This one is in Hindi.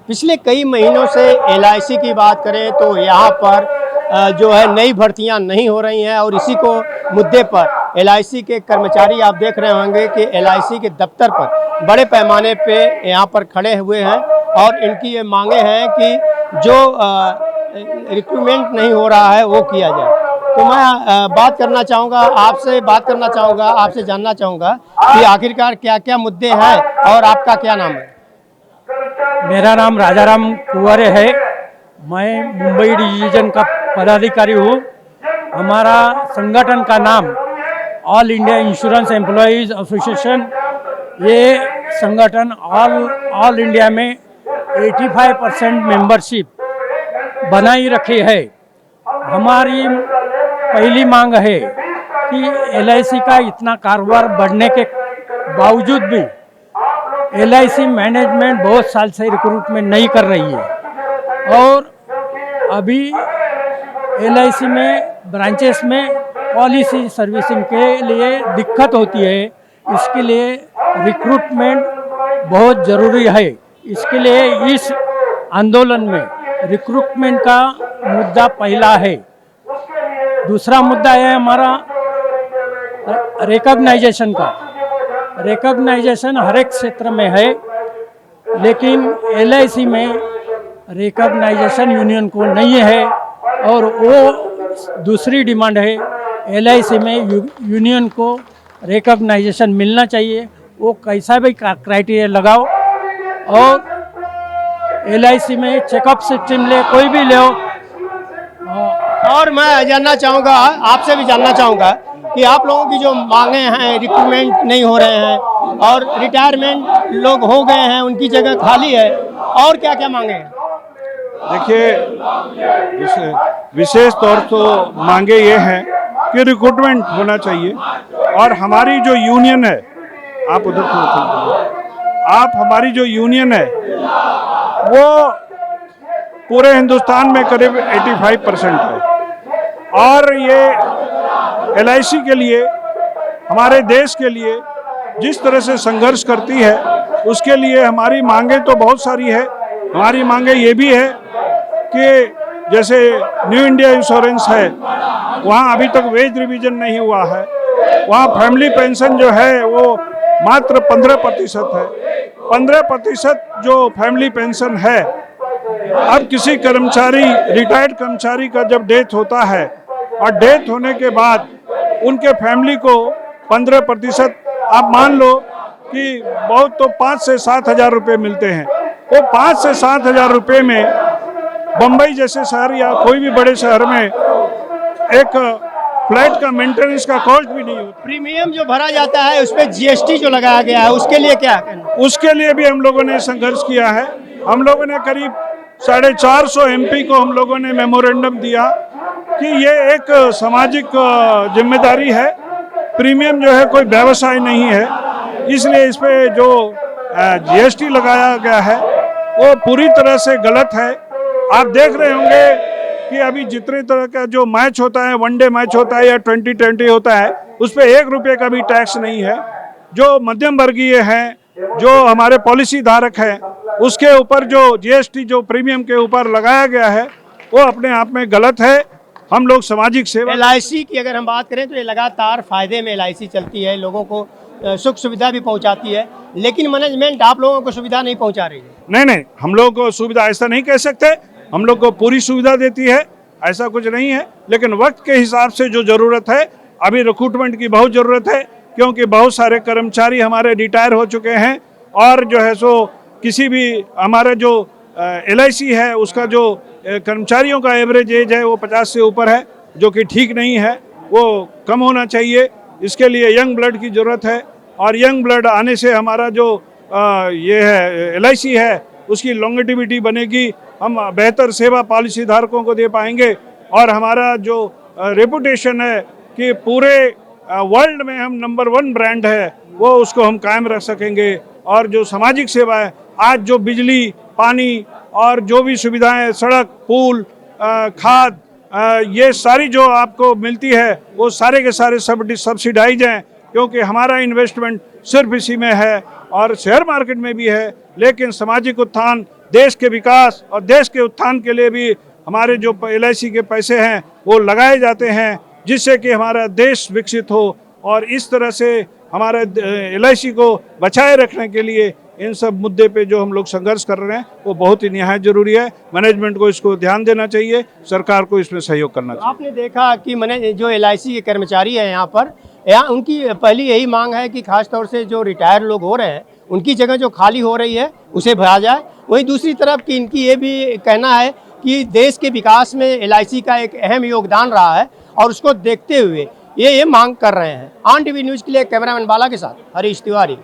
पिछले कई महीनों से एलआईसी की बात करें तो यहाँ पर जो है नई भर्तियां नहीं हो रही हैं और इसी को मुद्दे पर एलआईसी के कर्मचारी आप देख रहे होंगे कि एलआईसी के दफ्तर पर बड़े पैमाने पे यहाँ पर खड़े हुए हैं और इनकी ये मांगे हैं कि जो रिक्रूटमेंट नहीं हो रहा है वो किया जाए। तो मैं बात करना चाहूँगा आपसे जानना चाहूँगा कि आखिरकार क्या क्या मुद्दे हैं और आपका क्या नाम है? मेरा नाम राजाराम कुंवरे है। मैं मुंबई डिवीजन का पदाधिकारी हूँ। हमारा संगठन का नाम all India insurance employees association. ये संगठन ऑल इंडिया में 85% मेंबरशिप बनाई रखी है। हमारी पहली मांग है कि एलआईसी का इतना कारोबार बढ़ने के बावजूद भी एलआईसी मैनेजमेंट बहुत साल से रिक्रूटमेंट नहीं कर रही है और अभी एलआईसी में ब्रांचेस में पॉलिसी सर्विसिंग के लिए दिक्कत होती है। इसके लिए रिक्रूटमेंट बहुत ज़रूरी है। इसके लिए इस आंदोलन में रिक्रूटमेंट का मुद्दा पहला है। दूसरा मुद्दा है हमारा रिकॉग्नाइजेशन का। रिकॉग्नाइजेशन हर एक क्षेत्र में है, लेकिन एलआईसी में रिकॉग्नाइजेशन यूनियन को नहीं है और वो दूसरी डिमांड है। एलआईसी में यूनियन को रिकॉग्नाइजेशन मिलना चाहिए। वो कैसा भी क्राइटेरिया लगाओ और एलआईसी में चेकअप सिस्टम ले, कोई भी ले। और मैं जानना चाहूँगा, आपसे भी जानना चाहूँगा कि आप लोगों की जो मांगे हैं, रिक्रूटमेंट नहीं हो रहे हैं और रिटायरमेंट लोग हो गए हैं, उनकी जगह खाली है, और क्या क्या मांगे हैं? देखिए, विशेष तौर तो मांगे ये हैं कि रिक्रूटमेंट होना चाहिए और हमारी जो यूनियन है, आप उधर आप हमारी जो यूनियन है वो पूरे हिंदुस्तान में करीब 85% है और ये एलआईसी के लिए, हमारे देश के लिए जिस तरह से संघर्ष करती है उसके लिए हमारी मांगे तो बहुत सारी है। हमारी मांगे ये भी है कि जैसे न्यू इंडिया इंश्योरेंस है, वहाँ अभी तक वेज रिवीजन नहीं हुआ है। वहाँ फैमिली पेंशन जो है वो मात्र 15% है। 15% जो फैमिली पेंशन है, अब किसी कर्मचारी, रिटायर्ड कर्मचारी का जब डेथ होता है और डेथ होने के बाद उनके फैमिली को 15%, आप मान लो कि बहुत तो 5 से 7 हज़ार रुपये मिलते हैं। वो 5 से 7 हज़ार रुपये में बम्बई जैसे शहर या कोई भी बड़े शहर में एक फ्लैट का मेंटेनेंस का कॉस्ट भी नहीं होता। प्रीमियम जो भरा जाता है उस पर जीएसटी जो लगाया गया है, उसके लिए क्या कहना? उसके लिए भी हम लोगों ने संघर्ष किया है। हम लोगों ने करीब 450 एमपी को हम लोगों ने मेमोरेंडम दिया कि ये एक सामाजिक जिम्मेदारी है। प्रीमियम जो है कोई व्यवसाय नहीं है, इसलिए इस पे जो जीएसटी लगाया गया है वो पूरी तरह से गलत है। आप देख रहे होंगे कि अभी जितने तरह का जो मैच होता है, वनडे मैच होता है या 2020 होता है, उस पर 1 रुपये का भी टैक्स नहीं है। जो मध्यम वर्गीय हैं, जो हमारे पॉलिसी धारक हैं, उसके ऊपर जो जीएसटी जो प्रीमियम के ऊपर लगाया गया है वो अपने आप में गलत है। हम लोग सामाजिक सेवा, एलआईसी की अगर हम बात करें तो ये लगातार फायदे में एलआईसी चलती है, लोगों को सुख सुविधा भी पहुंचाती है, लेकिन मैनेजमेंट आप लोगों को सुविधा नहीं पहुंचा रही है। नहीं, हम लोग को सुविधा ऐसा नहीं कह सकते। हम लोग को पूरी सुविधा देती है, ऐसा कुछ नहीं है, लेकिन वक्त के हिसाब से जो ज़रूरत है, अभी रिक्रूटमेंट की बहुत ज़रूरत है, क्योंकि बहुत सारे कर्मचारी हमारे रिटायर हो चुके हैं और जो है सो किसी भी हमारा जो एलआईसी है उसका जो कर्मचारियों का एवरेज एज है वो 50 से ऊपर है, जो कि ठीक नहीं है, वो कम होना चाहिए। इसके लिए यंग ब्लड की ज़रूरत है और यंग ब्लड आने से हमारा जो ये है एलआईसी है उसकी लॉन्गेटिविटी बनेगी। हम बेहतर सेवा पॉलिसी धारकों को दे पाएंगे और हमारा जो रेपुटेशन है कि पूरे वर्ल्ड में हम नंबर 1 ब्रांड है, वो उसको हम कायम रख सकेंगे। और जो सामाजिक सेवा है, आज जो बिजली, पानी और जो भी सुविधाएं, सड़क, पुल, खाद, ये सारी जो आपको मिलती है वो सारे के सारे सब्सिडाइज हैं, क्योंकि हमारा इन्वेस्टमेंट सिर्फ इसी में है और शेयर मार्केट में भी है। लेकिन सामाजिक उत्थान, देश के विकास और देश के उत्थान के लिए भी हमारे जो LIC के पैसे हैं वो लगाए जाते हैं, जिससे कि हमारा देश विकसित हो। और इस तरह से हमारे LIC को बचाए रखने के लिए इन सब मुद्दे पे जो हम लोग संघर्ष कर रहे हैं वो बहुत ही निहायत जरूरी है। मैनेजमेंट को इसको ध्यान देना चाहिए, सरकार को इसमें सहयोग करना चाहिए। आपने देखा कि मैंने जो LIC के कर्मचारी हैं यहाँ उनकी पहली यही मांग है कि खासतौर से जो रिटायर लोग हो रहे हैं उनकी जगह जो खाली हो रही है उसे भरा जाए। वहीं दूसरी तरफ कि इनकी ये भी कहना है कि देश के विकास में LIC का एक अहम योगदान रहा है और उसको देखते हुए ये मांग कर रहे हैं। ऑन टीवी न्यूज़ के लिए कैमरामैन बाला के साथ हरीश तिवारी।